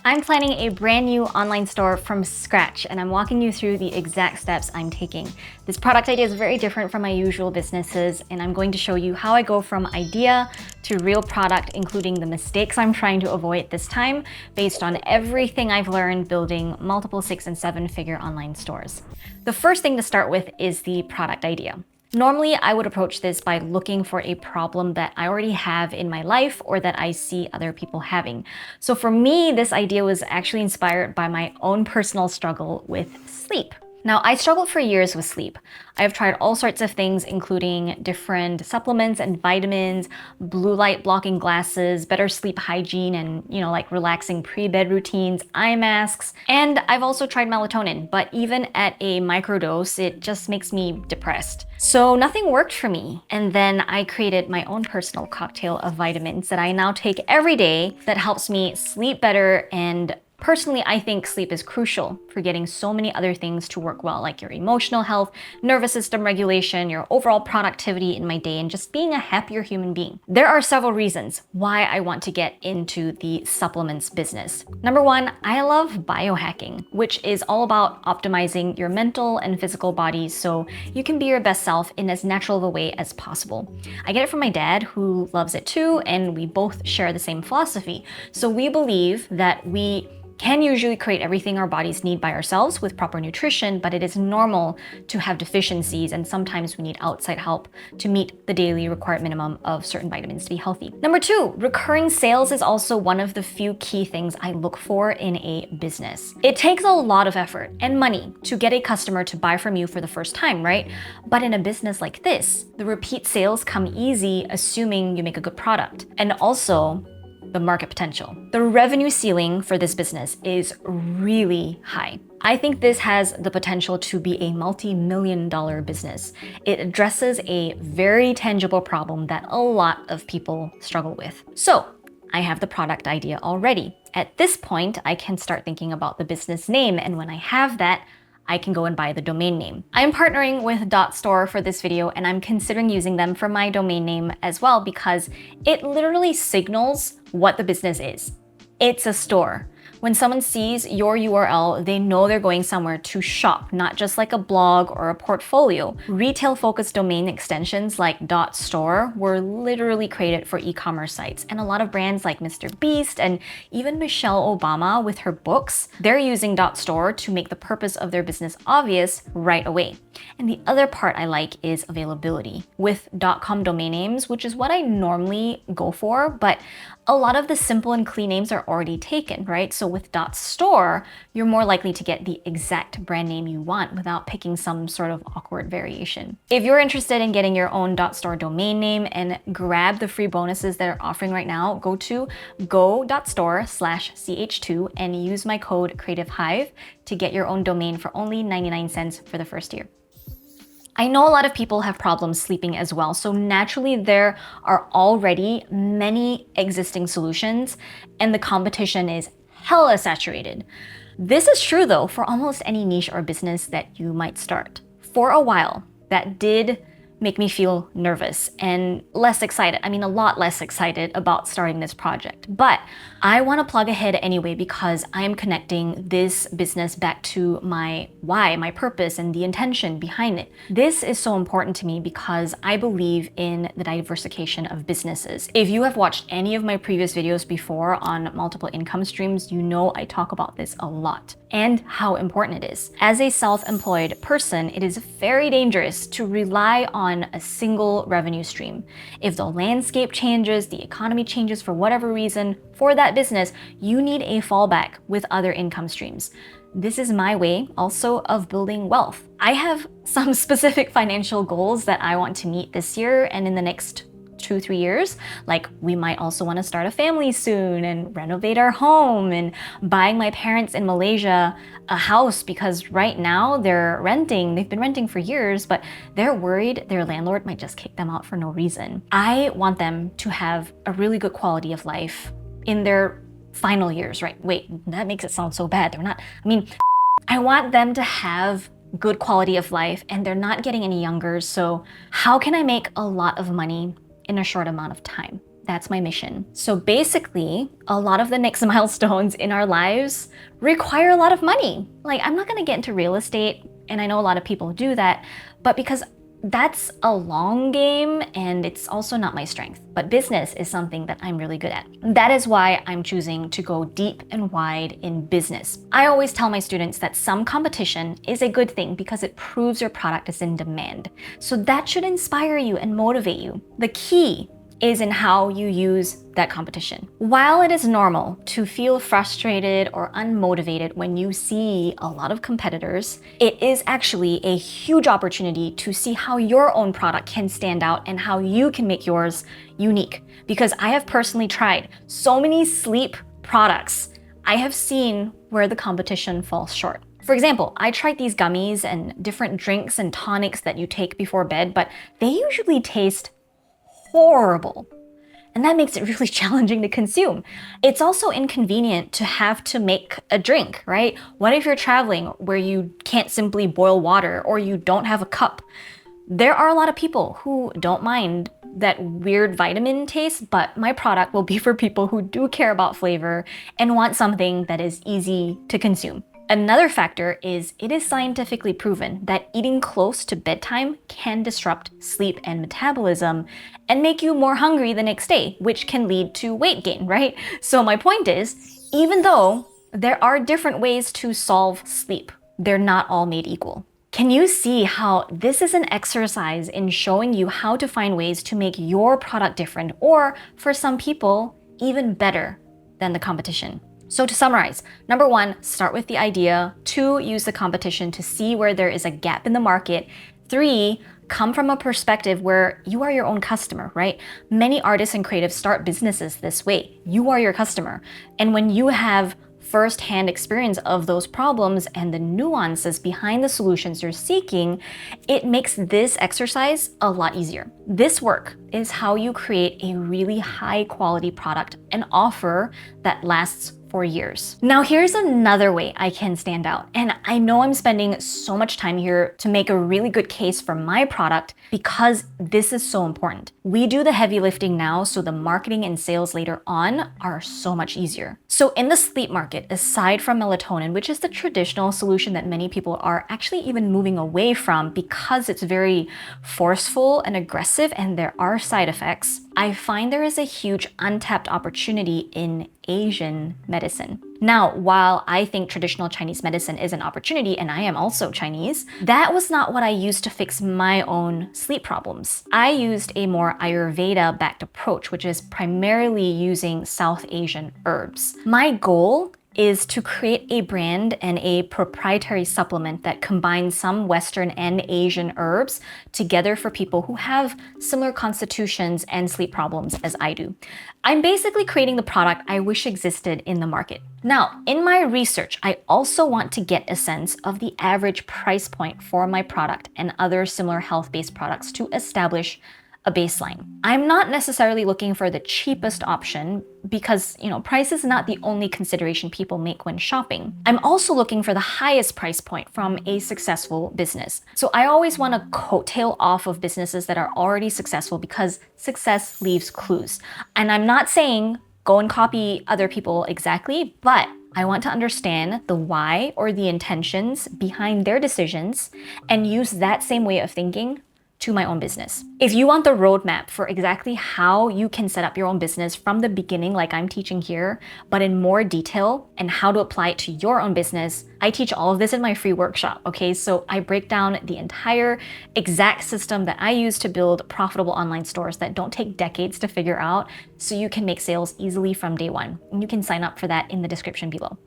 I'm planning a brand new online store from scratch, and I'm walking you through the exact steps I'm taking. This product idea is very different from my usual businesses, and I'm going to show you how I go from idea to real product, including the mistakes I'm trying to avoid this time, based on everything I've learned building multiple 6- and 7-figure online stores. The first thing to start with is the product idea. Normally, I would approach this by looking for a problem that I already have in my life or that I see other people having. So for me, this idea was actually inspired by my own personal struggle with sleep. Now, I struggled for years with sleep. I've tried all sorts of things, including different supplements and vitamins, blue light blocking glasses, better sleep hygiene, and like relaxing pre-bed routines, eye masks. And I've also tried melatonin, but even at a microdose, it just makes me depressed. So nothing worked for me. And then I created my own personal cocktail of vitamins that I now take every day that helps me sleep better. And personally, I think sleep is crucial for getting so many other things to work well, like your emotional health, nervous system regulation, your overall productivity in my day, and just being a happier human being. There are several reasons why I want to get into the supplements business. Number one, I love biohacking, which is all about optimizing your mental and physical bodies so you can be your best self in as natural of a way as possible. I get it from my dad, who loves it too, and we both share the same philosophy. So we believe that we can usually create everything our bodies need by ourselves with proper nutrition, but it is normal to have deficiencies, and sometimes we need outside help to meet the daily required minimum of certain vitamins to be healthy. Number two, recurring sales is also one of the few key things I look for in a business. It takes a lot of effort and money to get a customer to buy from you for the first time, right? But in a business like this, the repeat sales come easy, assuming you make a good product. And also, the market potential. The revenue ceiling for this business is really high. I think this has the potential to be a multi-million-dollar business. It addresses a very tangible problem that a lot of people struggle with. So, I have the product idea already. At this point, I can start thinking about the business name, and when I have that, I can go and buy the domain name. I'm partnering with .store for this video, and I'm considering using them for my domain name as well because it literally signals what the business is. It's a store. When someone sees your URL, they know they're going somewhere to shop, not just like a blog or a portfolio. Retail-focused domain extensions like .store were literally created for e-commerce sites, and a lot of brands like Mr. Beast and even Michelle Obama with her books, they're using .store to make the purpose of their business obvious right away. And the other part I like is availability. With .com domain names, which is what I normally go for, but a lot of the simple and clean names are already taken, right? So with .store, you're more likely to get the exact brand name you want without picking some sort of awkward variation. If you're interested in getting your own .store domain name and grab the free bonuses that are offering right now, go to go.store/ch2 and use my code CreativeHive to get your own domain for only 99 cents for the first year. I know a lot of people have problems sleeping as well, so naturally there are already many existing solutions and the competition is hella saturated. This is true though for almost any niche or business that you might start. For a while, that did make me feel nervous and less excited. I mean, a lot less excited about starting this project. But I want to plug ahead anyway because I am connecting this business back to my why, my purpose, and the intention behind it. This is so important to me because I believe in the diversification of businesses. If you have watched any of my previous videos before on multiple income streams, you know I talk about this a lot and how important it is. As a self-employed person, it is very dangerous to rely on a single revenue stream. If the landscape changes, the economy changes for whatever reason, for that business, you need a fallback with other income streams. This is my way also of building wealth. I have some specific financial goals that I want to meet this year and in the next 2-3 years. Like, we might also want to start a family soon and renovate our home and buying my parents in Malaysia a house because right now they've been renting for years, but they're worried their landlord might just kick them out for no reason. I want them to have a really good quality of life in their final years, right? Wait, that makes it sound so bad. They're not, I want them to have good quality of life and they're not getting any younger. So how can I make a lot of money in a short amount of time? that's my mission. So basically, a lot of the next milestones in our lives require a lot of money. Like, I'm not gonna get into real estate, and I know a lot of people do that, but because that's a long game and it's also not my strength. But business is something that I'm really good at. That is why I'm choosing to go deep and wide in business. I always tell my students that some competition is a good thing because it proves your product is in demand. So that should inspire you and motivate you. The key is in how you use that competition. While it is normal to feel frustrated or unmotivated when you see a lot of competitors, it is actually a huge opportunity to see how your own product can stand out and how you can make yours unique. Because I have personally tried so many sleep products, I have seen where the competition falls short. For example, I tried these gummies and different drinks and tonics that you take before bed, but they usually taste horrible. And that makes it really challenging to consume. It's also inconvenient to have to make a drink, right? What if you're traveling where you can't simply boil water or you don't have a cup? There are a lot of people who don't mind that weird vitamin taste, but my product will be for people who do care about flavor and want something that is easy to consume. Another factor is it is scientifically proven that eating close to bedtime can disrupt sleep and metabolism and make you more hungry the next day, which can lead to weight gain, right? So my point is, even though there are different ways to solve sleep, they're not all made equal. Can you see how this is an exercise in showing you how to find ways to make your product different, or for some people, even better than the competition? So to summarize, number one, start with the idea. 2, use the competition to see where there is a gap in the market. 3, come from a perspective where you are your own customer, right? Many artists and creatives start businesses this way. You are your customer. And when you have first-hand experience of those problems and the nuances behind the solutions you're seeking, it makes this exercise a lot easier. This work is how you create a really high-quality product and offer that lasts for years. Now here's another way I can stand out. And I know I'm spending so much time here to make a really good case for my product because this is so important. We do the heavy lifting now, so the marketing and sales later on are so much easier. So in the sleep market, aside from melatonin, which is the traditional solution that many people are actually even moving away from because it's very forceful and aggressive and there are side effects, I find there is a huge untapped opportunity in Asian medicine. Now, while I think traditional Chinese medicine is an opportunity, and I am also Chinese, that was not what I used to fix my own sleep problems. I used a more Ayurveda-backed approach, which is primarily using South Asian herbs. My goal is to create a brand and a proprietary supplement that combines some Western and Asian herbs together for people who have similar constitutions and sleep problems as I do. I'm basically creating the product I wish existed in the market. Now, in my research, I also want to get a sense of the average price point for my product and other similar health-based products to establish a baseline. I'm not necessarily looking for the cheapest option because, price is not the only consideration people make when shopping. I'm also looking for the highest price point from a successful business. So I always want to coattail off of businesses that are already successful because success leaves clues. And I'm not saying go and copy other people exactly, but I want to understand the why or the intentions behind their decisions and use that same way of thinking to my own business. If you want the roadmap for exactly how you can set up your own business from the beginning, like I'm teaching here, but in more detail and how to apply it to your own business, I teach all of this in my free workshop, okay? So I break down the entire exact system that I use to build profitable online stores that don't take decades to figure out so you can make sales easily from day one. And you can sign up for that in the description below.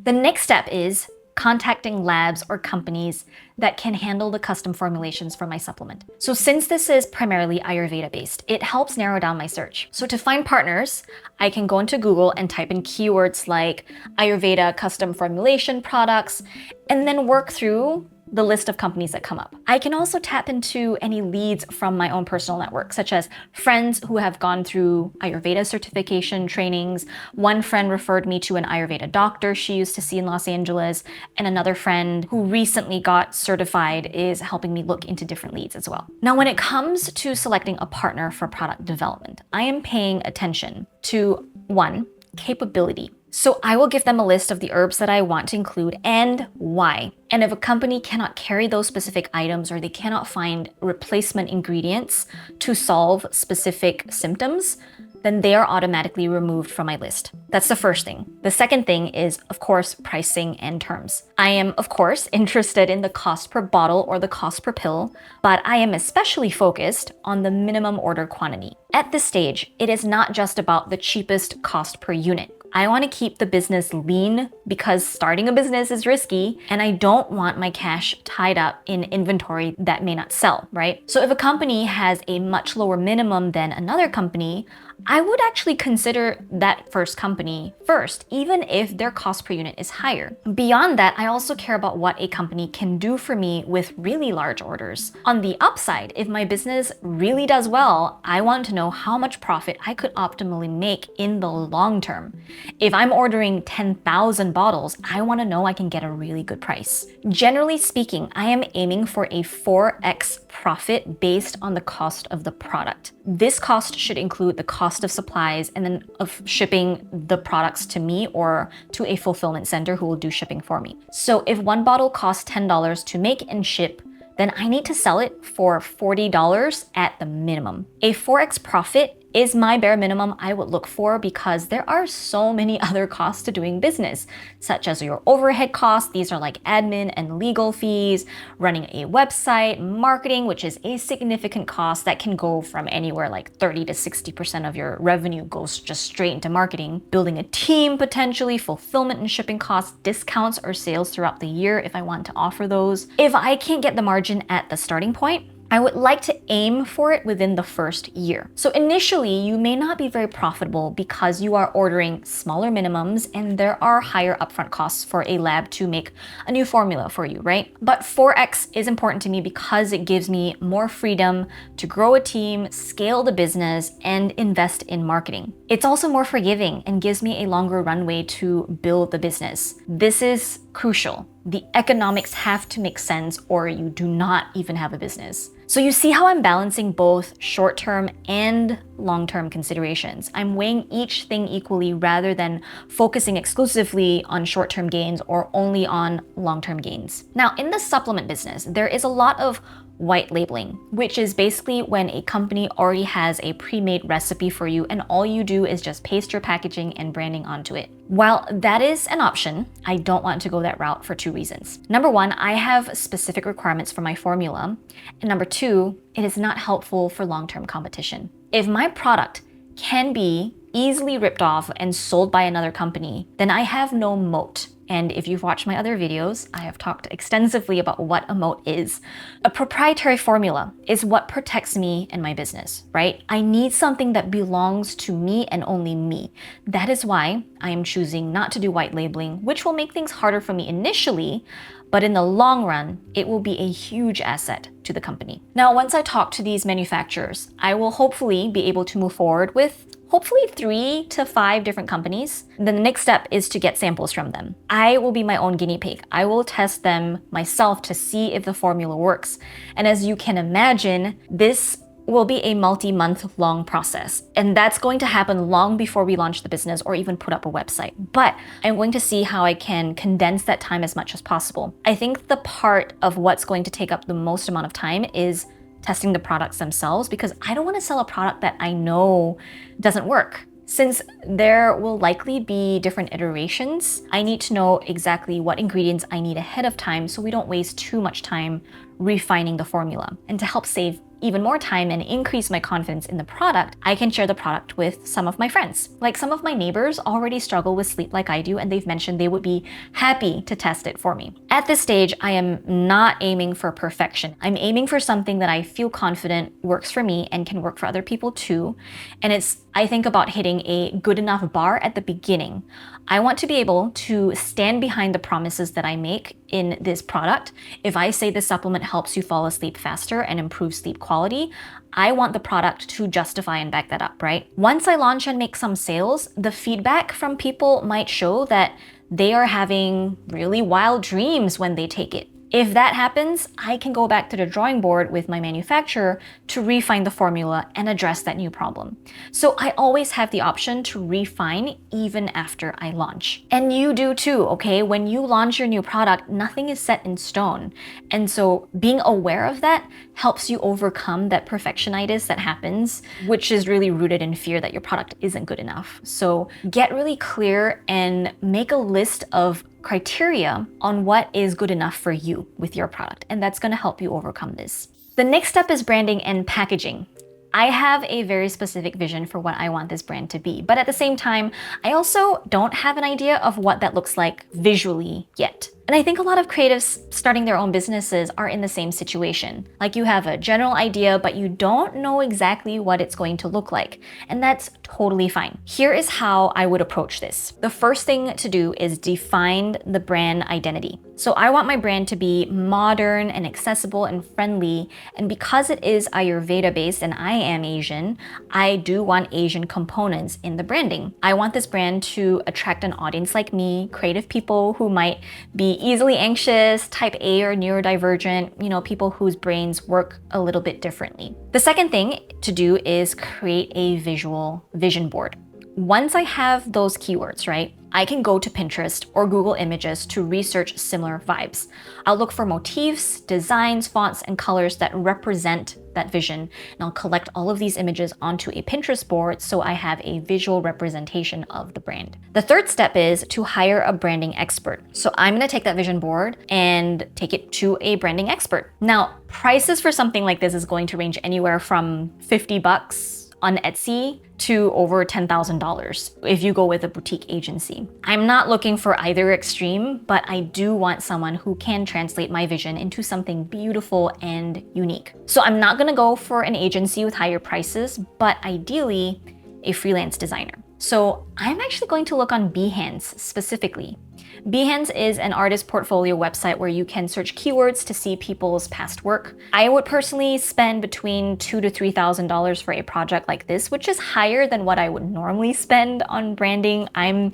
The next step is contacting labs or companies that can handle the custom formulations for my supplement. So since this is primarily Ayurveda based, it helps narrow down my search. So to find partners, I can go into Google and type in keywords like Ayurveda custom formulation products, and then work through the list of companies that come up. I can also tap into any leads from my own personal network, such as friends who have gone through Ayurveda certification trainings. One friend referred me to an Ayurveda doctor she used to see in Los Angeles, and another friend who recently got certified is helping me look into different leads as well. Now, when it comes to selecting a partner for product development, I am paying attention to one, capability. So I will give them a list of the herbs that I want to include and why. And if a company cannot carry those specific items or they cannot find replacement ingredients to solve specific symptoms, then they are automatically removed from my list. That's the first thing. The second thing is, of course, pricing and terms. I am, of course, interested in the cost per bottle or the cost per pill, but I am especially focused on the minimum order quantity. At this stage, it is not just about the cheapest cost per unit. I want to keep the business lean because starting a business is risky and I don't want my cash tied up in inventory that may not sell, right? So if a company has a much lower minimum than another company, I would actually consider that first company first, even if their cost per unit is higher. Beyond that, I also care about what a company can do for me with really large orders. On the upside, if my business really does well, I want to know how much profit I could optimally make in the long term. If I'm ordering 10,000 bottles, I want to know I can get a really good price. Generally speaking, I am aiming for a 4x profit based on the cost of the product. This cost should include the cost of supplies and then of shipping the products to me or to a fulfillment center who will do shipping for me. So if one bottle costs $10 to make and ship, then I need to sell it for $40 at the minimum. A 4x profit is my bare minimum I would look for because there are so many other costs to doing business, such as your overhead costs. These are like admin and legal fees, running a website, marketing, which is a significant cost that can go from anywhere like 30 to 60% of your revenue goes just straight into marketing, building a team potentially, fulfillment and shipping costs, discounts or sales throughout the year if I want to offer those. If I can't get the margin at the starting point, I would like to aim for it within the first year. So initially, you may not be very profitable because you are ordering smaller minimums and there are higher upfront costs for a lab to make a new formula for you, right? But 4x is important to me because it gives me more freedom to grow a team, scale the business, and invest in marketing. It's also more forgiving and gives me a longer runway to build the business. This is crucial. The economics have to make sense or you do not even have a business. So you see how I'm balancing both short-term and long-term considerations. I'm weighing each thing equally rather than focusing exclusively on short-term gains or only on long-term gains. Now, in the supplement business, there is a lot of white labeling, which is basically when a company already has a pre-made recipe for you and all you do is just paste your packaging and branding onto it. While that is an option, I don't want to go that route for two reasons. Number one, I have specific requirements for my formula. And number two, it is not helpful for long-term competition. If my product can be easily ripped off and sold by another company, then I have no moat. And if you've watched my other videos, I have talked extensively about what a moat is. A proprietary formula is what protects me and my business, right? I need something that belongs to me and only me. That is why I am choosing not to do white labeling, which will make things harder for me initially, but in the long run, it will be a huge asset to the company. Now, once I talk to these manufacturers, I will hopefully be able to move forward with hopefully 3 to 5 different companies. Then the next step is to get samples from them. I will be my own guinea pig. I will test them myself to see if the formula works. And as you can imagine, this will be a multi-month long process. And that's going to happen long before we launch the business or even put up a website. But I'm going to see how I can condense that time as much as possible. I think the part of what's going to take up the most amount of time is testing the products themselves because I don't want to sell a product that I know doesn't work. Since there will likely be different iterations, I need to know exactly what ingredients I need ahead of time so we don't waste too much time refining the formula. And to help save even more time and increase my confidence in the product, I can share the product with some of my friends. Like some of my neighbors already struggle with sleep like I do, and they've mentioned they would be happy to test it for me. At this stage, I am not aiming for perfection. I'm aiming for something that I feel confident works for me and can work for other people too. And I think about hitting a good enough bar at the beginning. I want to be able to stand behind the promises that I make in this product, if I say this supplement helps you fall asleep faster and improve sleep quality, I want the product to justify and back that up, right? Once I launch and make some sales, the feedback from people might show that they are having really wild dreams when they take it. If that happens, I can go back to the drawing board with my manufacturer to refine the formula and address that new problem. So I always have the option to refine even after I launch. And you do too, okay? When you launch your new product, nothing is set in stone. And so being aware of that helps you overcome that perfectionitis that happens, which is really rooted in fear that your product isn't good enough. So get really clear and make a list of criteria on what is good enough for you with your product, and that's going to help you overcome this. The next step is branding and packaging. I have a very specific vision for what I want this brand to be, but at the same time, I also don't have an idea of what that looks like visually yet. And I think a lot of creatives starting their own businesses are in the same situation. Like you have a general idea, but you don't know exactly what it's going to look like. And that's totally fine. Here is how I would approach this. The first thing to do is define the brand identity. So I want my brand to be modern and accessible and friendly. And because it is Ayurveda based and I am Asian, I do want Asian components in the branding. I want this brand to attract an audience like me, creative people who might be easily anxious, type A or neurodivergent, people whose brains work a little bit differently. The second thing to do is create a visual vision board. Once I have those keywords, right, I can go to Pinterest or Google Images to research similar vibes. I'll look for motifs, designs, fonts, and colors that represent that vision, and I'll collect all of these images onto a Pinterest board so I have a visual representation of the brand. The third step is to hire a branding expert. So I'm gonna take that vision board and take it to a branding expert. Now, prices for something like this is going to range anywhere from $50 on Etsy to over $10,000 if you go with a boutique agency. I'm not looking for either extreme, but I do want someone who can translate my vision into something beautiful and unique. So I'm not gonna go for an agency with higher prices, but ideally a freelance designer. So I'm actually going to look on Behance specifically. Behance is an artist portfolio website where you can search keywords to see people's past work. I would personally spend between $2,000 to $3,000 for a project like this, which is higher than what I would normally spend on branding. I'm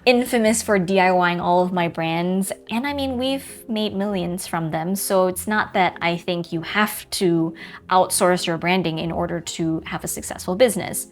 infamous for DIYing all of my brands, and I mean, we've made millions from them, so it's not that I think you have to outsource your branding in order to have a successful business.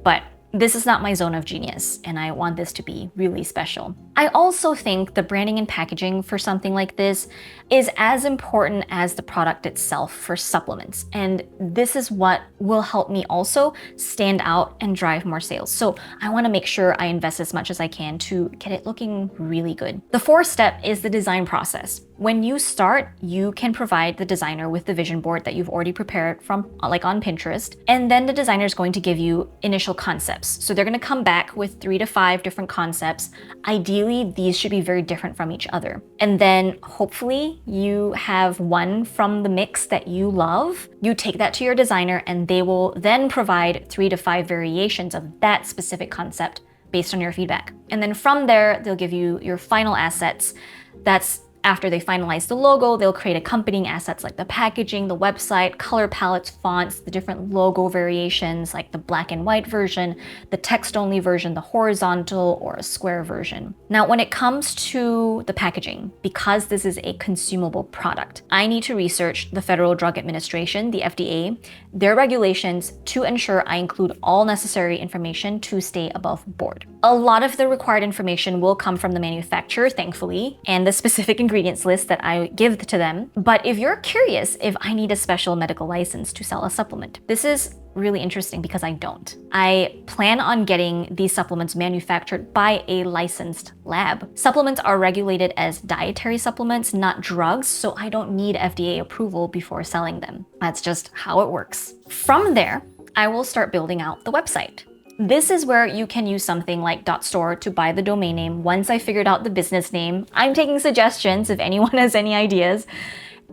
But this is not my zone of genius, and I want this to be really special. I also think the branding and packaging for something like this is as important as the product itself for supplements. And this is what will help me also stand out and drive more sales. So I want to make sure I invest as much as I can to get it looking really good. The fourth step is the design process. When you start, you can provide the designer with the vision board that you've already prepared from like on Pinterest. And then the designer is going to give you initial concepts. So they're going to come back with 3 to 5 different concepts. Ideally, these should be very different from each other. And then hopefully you have one from the mix that you love. You take that to your designer and they will then provide 3 to 5 variations of that specific concept based on your feedback. And then from there, they'll give you your final assets. That's after they finalize the logo, they'll create accompanying assets like the packaging, the website, color palettes, fonts, the different logo variations like the black and white version, the text-only version, the horizontal or a square version. Now, when it comes to the packaging, because this is a consumable product, I need to research the Federal Drug Administration, the FDA, their regulations to ensure I include all necessary information to stay above board. A lot of the required information will come from the manufacturer, thankfully, and the specific ingredients list that I give to them. But if you're curious if I need a special medical license to sell a supplement, this is really interesting because I don't. I plan on getting these supplements manufactured by a licensed lab. Supplements are regulated as dietary supplements, not drugs, so I don't need FDA approval before selling them. That's just how it works. From there, I will start building out the website. This is where you can use something like .store to buy the domain name. Once I figured out the business name, I'm taking suggestions if anyone has any ideas.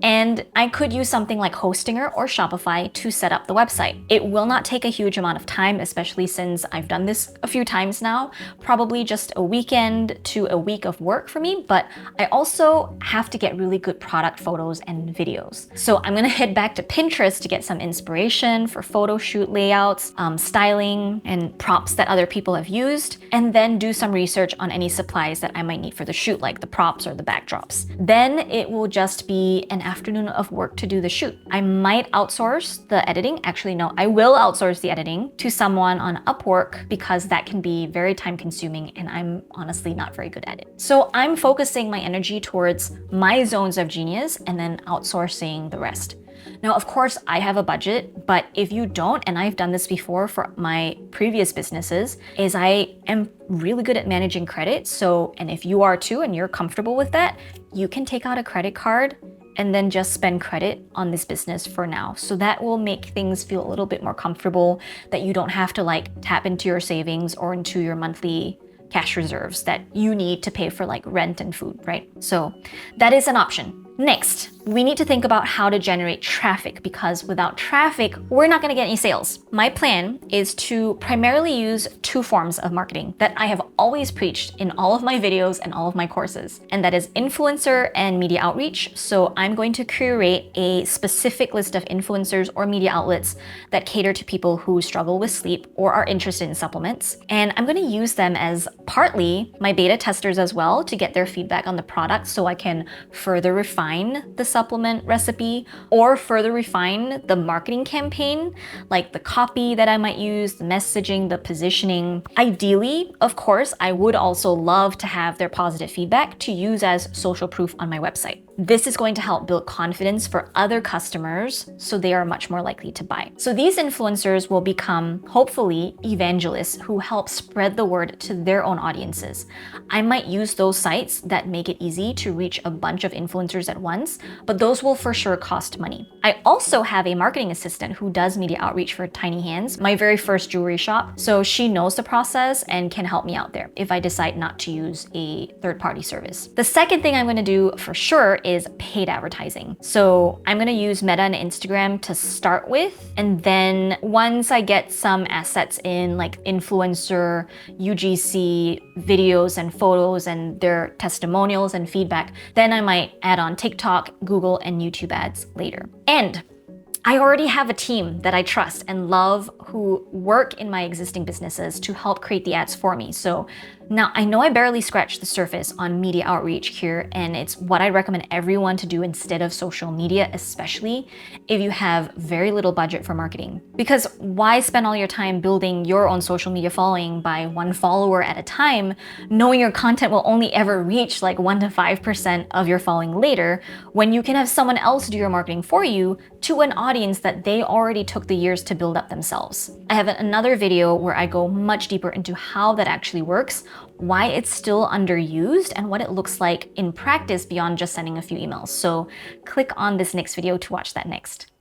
And I could use something like Hostinger or Shopify to set up the website. It will not take a huge amount of time, especially since I've done this a few times now, probably just a weekend to a week of work for me, but I also have to get really good product photos and videos. So I'm gonna head back to Pinterest to get some inspiration for photo shoot layouts, styling, and props that other people have used, and then do some research on any supplies that I might need for the shoot, like the props or the backdrops. Then it will just be an afternoon of work to do the shoot. I might outsource the editing. Actually, no, I will outsource the editing to someone on Upwork because that can be very time consuming and I'm honestly not very good at it. So I'm focusing my energy towards my zones of genius and then outsourcing the rest. Now, of course, I have a budget, but if you don't, and I've done this before for my previous businesses, is I am really good at managing credit. So, and if you are too, and you're comfortable with that, you can take out a credit card and then just spend credit on this business for now. So that will make things feel a little bit more comfortable, that you don't have to like tap into your savings or into your monthly cash reserves that you need to pay for like rent and food, right? So that is an option. Next, we need to think about how to generate traffic because without traffic, we're not gonna get any sales. My plan is to primarily use two forms of marketing that I have always preached in all of my videos and all of my courses, and that is influencer and media outreach. So I'm going to curate a specific list of influencers or media outlets that cater to people who struggle with sleep or are interested in supplements. And I'm gonna use them as partly my beta testers as well to get their feedback on the product so I can further refine the supplement recipe or further refine the marketing campaign, like the copy that I might use, the messaging, the positioning. Ideally, of course, I would also love to have their positive feedback to use as social proof on my website. This is going to help build confidence for other customers so they are much more likely to buy. So these influencers will become, hopefully, evangelists who help spread the word to their own audiences. I might use those sites that make it easy to reach a bunch of influencers at once, but those will for sure cost money. I also have a marketing assistant who does media outreach for Tiny Hands, my very first jewelry shop. So she knows the process and can help me out there if I decide not to use a third-party service. The second thing I'm going to do for sure is paid advertising. So I'm going to use Meta and Instagram to start with. And then once I get some assets in like influencer, UGC videos and photos and their testimonials and feedback, then I might add on TikTok, Google, and YouTube ads later. And I already have a team that I trust and love who work in my existing businesses to help create the ads for me. So now I know I barely scratched the surface on media outreach here, and it's what I recommend everyone to do instead of social media, especially if you have very little budget for marketing. Because why spend all your time building your own social media following by one follower at a time, knowing your content will only ever reach like 1 to 5% of your following later, when you can have someone else do your marketing for you to an audience that they already took the years to build up themselves. I have another video where I go much deeper into how that actually works, why it's still underused, and what it looks like in practice beyond just sending a few emails. So click on this next video to watch that next.